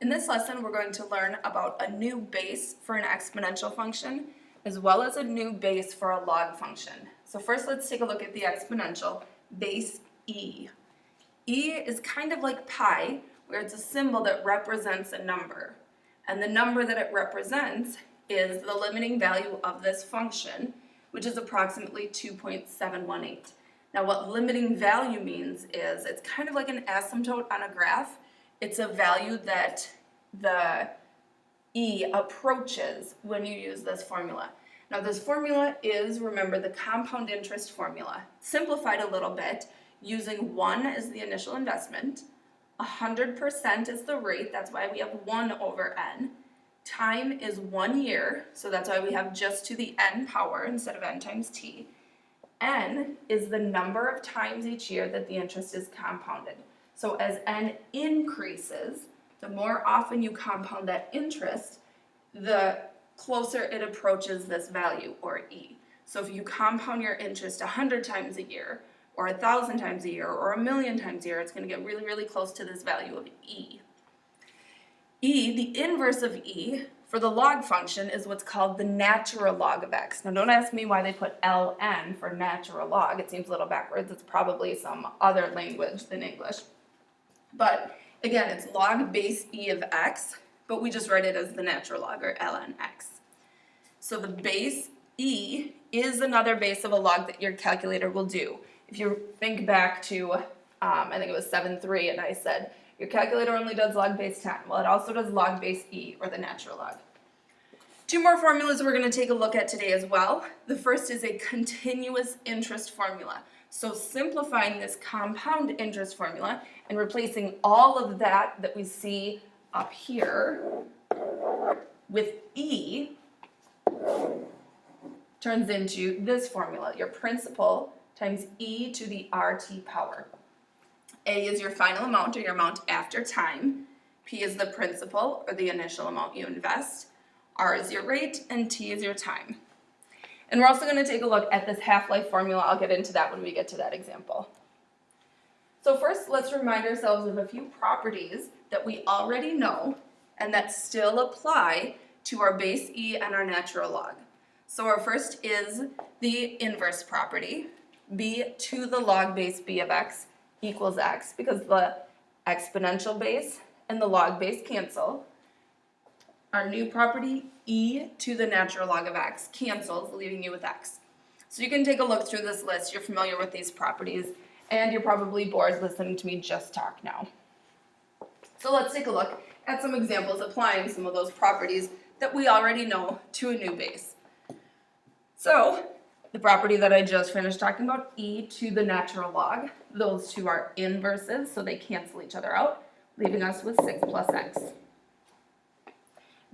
In this lesson, we're going to learn about a new base for an exponential function, as well as a new base for a log function. So first, let's take a look at the exponential, base e. E is kind of like pi, where it's a symbol that represents a number. And the number that it represents is the limiting value of this function, which is approximately 2.718. Now, what limiting value means is it's kind of like an asymptote on a graph. It's a value that the e approaches when you use this formula. Now, this formula is, remember, the compound interest formula. Simplified a little bit, using 1 as the initial investment, 100% is the rate, that's why we have 1 over n. Time is 1 year, so that's why we have just to the n power instead of n times t. N is the number of times each year that the interest is compounded. So as n increases, the more often you compound that interest, the closer it approaches this value, or e. So if you compound your interest 100 times a year, or 1,000 times a year, or 1,000,000 times a year, it's going to get really, really close to this value of e. E, the inverse of e, for the log function is what's called the natural log of x. Now don't ask me why they put ln for natural log. It seems a little backwards. It's probably some other language than English. But again, it's log base e of x, but we just write it as the natural log, or ln x. So the base e is another base of a log that your calculator will do. If you think back to, I think it was 7.3, and I said, your calculator only does log base 10. Well, it also does log base e, or the natural log. Two more formulas we're going to take a look at today as well. The first is a continuous interest formula. So simplifying this compound interest formula and replacing all of that we see up here with e turns into this formula, your principal times e to the RT power. A is your final amount, or your amount after time. P is the principal, or the initial amount you invest. R is your rate, and T is your time. And we're also going to take a look at this half-life formula. I'll get into that when we get to that example. So first, let's remind ourselves of a few properties that we already know and that still apply to our base e and our natural log. So our first is the inverse property, b to the log base b of x equals x, because the exponential base and the log base cancel. Our new property, e to the natural log of x, cancels, leaving you with x. So you can take a look through this list. You're familiar with these properties, and you're probably bored listening to me just talk now. So let's take a look at some examples applying some of those properties that we already know to a new base. So the property that I just finished talking about, e to the natural log, those two are inverses, so they cancel each other out, leaving us with 6 plus x.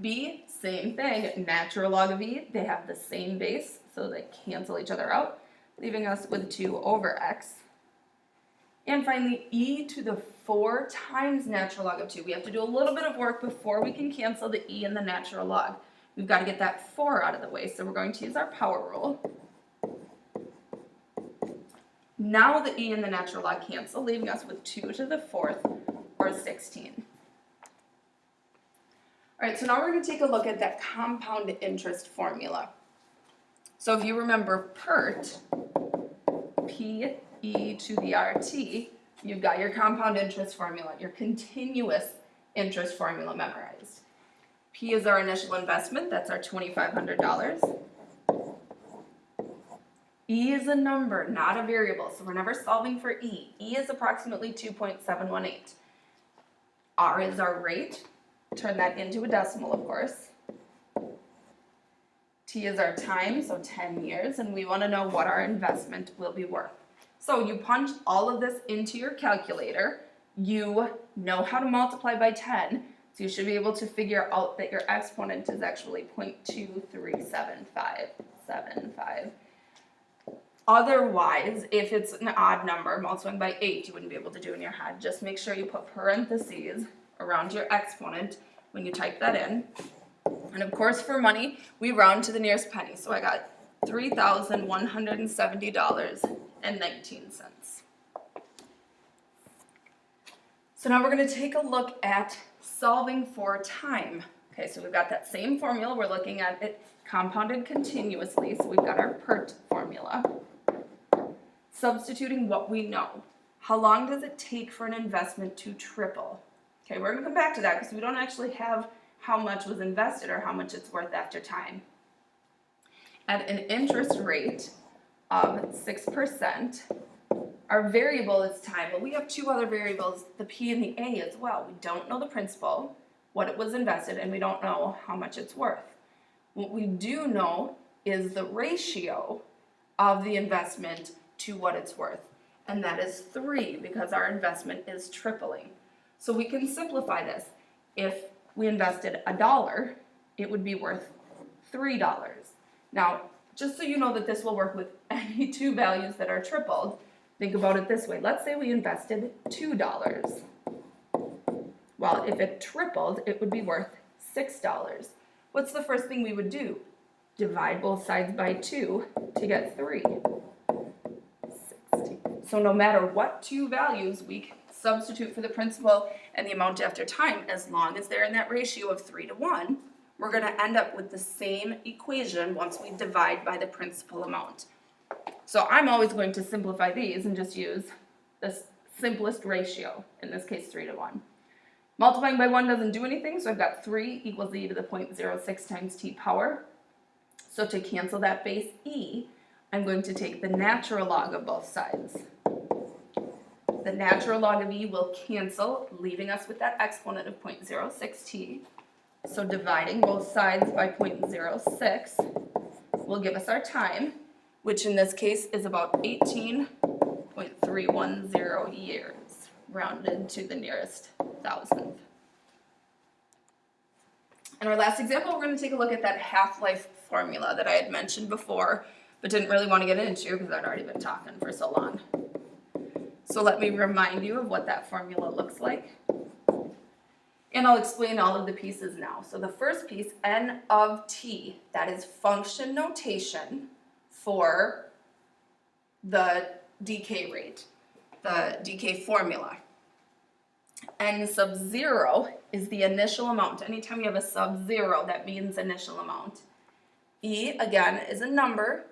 B, same thing, natural log of e, they have the same base, so they cancel each other out, leaving us with 2 over x. And finally, e to the 4 times natural log of 2. We have to do a little bit of work before we can cancel the e and the natural log. We've got to get that 4 out of the way, so we're going to use our power rule. Now the e and the natural log cancel, leaving us with 2 to the 4th, or 16. All right, so now we're going to take a look at that compound interest formula. So if you remember PERT, P e to the RT, you've got your compound interest formula, your continuous interest formula memorized. P is our initial investment, that's our $2,500. E is a number, not a variable, so we're never solving for E. E is approximately 2.718. R is our rate, turn that into a decimal, of course. T is our time, so 10 years, and we want to know what our investment will be worth. So you punch all of this into your calculator. You know how to multiply by 10, so you should be able to figure out that your exponent is actually 0.237575. Otherwise, if it's an odd number, multiplying by 8, you wouldn't be able to do in your head. Just make sure you put parentheses around your exponent when you type that in. And of course, for money, we round to the nearest penny. So I got $3,170.19. So now we're going to take a look at solving for time. Okay, so we've got that same formula. We're looking at it compounded continuously. So we've got our PERT formula. Substituting what we know. How long does it take for an investment to triple? Okay, we're going to come back to that because we don't actually have how much was invested or how much it's worth after time. At an interest rate of 6%, our variable is time, but we have two other variables, the P and the A as well. We don't know the principal, what it was invested, and we don't know how much it's worth. What we do know is the ratio of the investment to what it's worth, and that is 3 because our investment is tripling. So we can simplify this. If we invested $1, it would be worth $3. Now, just so you know that this will work with any two values that are tripled, think about it this way. Let's say we invested $2. Well, if it tripled, it would be worth $6. What's the first thing we would do? Divide both sides by 2 to get 3. 60. So no matter what two values we substitute for the principal and the amount after time, as long as they're in that ratio of 3 to 1, we're going to end up with the same equation once we divide by the principal amount. So I'm always going to simplify these and just use the simplest ratio, in this case 3 to 1. Multiplying by 1 doesn't do anything, so I've got 3 equals e to the 0.06 times t power. So to cancel that base e, I'm going to take the natural log of both sides. The natural log of e will cancel, leaving us with that exponent of 0.06t. So dividing both sides by 0.06 will give us our time, which in this case is about 18.310 years, rounded to the nearest thousandth. In our last example, we're going to take a look at that half-life formula that I had mentioned before, but didn't really want to get into because I'd already been talking for so long. So let me remind you of what that formula looks like. And I'll explain all of the pieces now. So the first piece, n of t, that is function notation for the decay rate, the decay formula. N sub 0 is the initial amount. Anytime you have a sub 0, that means initial amount. E, again, is a number.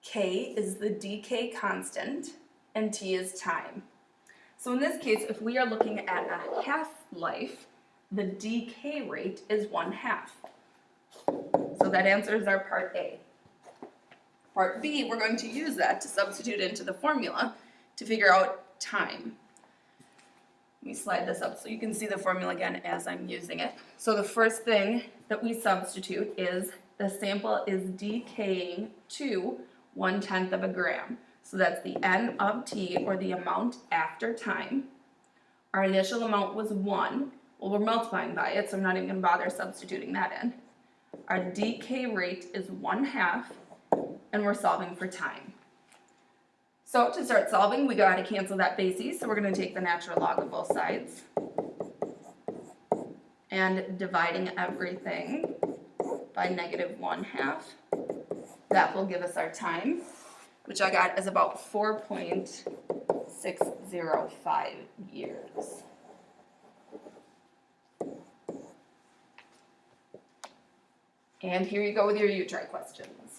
K is the decay constant. And T is time. So in this case, if we are looking at a half-life, the decay rate is 1/2. So that answers our part A. Part B, we're going to use that to substitute into the formula to figure out time. Let me slide this up so you can see the formula again as I'm using it. So the first thing that we substitute is the sample is decaying to 1/10 of a gram. So that's the n of t, or the amount after time. Our initial amount was 1. Well, we're multiplying by it, so I'm not even going to bother substituting that in. Our decay rate is 1/2, and we're solving for time. So to start solving, we got to cancel that base e, so we're going to take the natural log of both sides. And dividing everything by -1/2, that will give us our time, which I got is about 4.605 years. And here you go with your U-Try questions.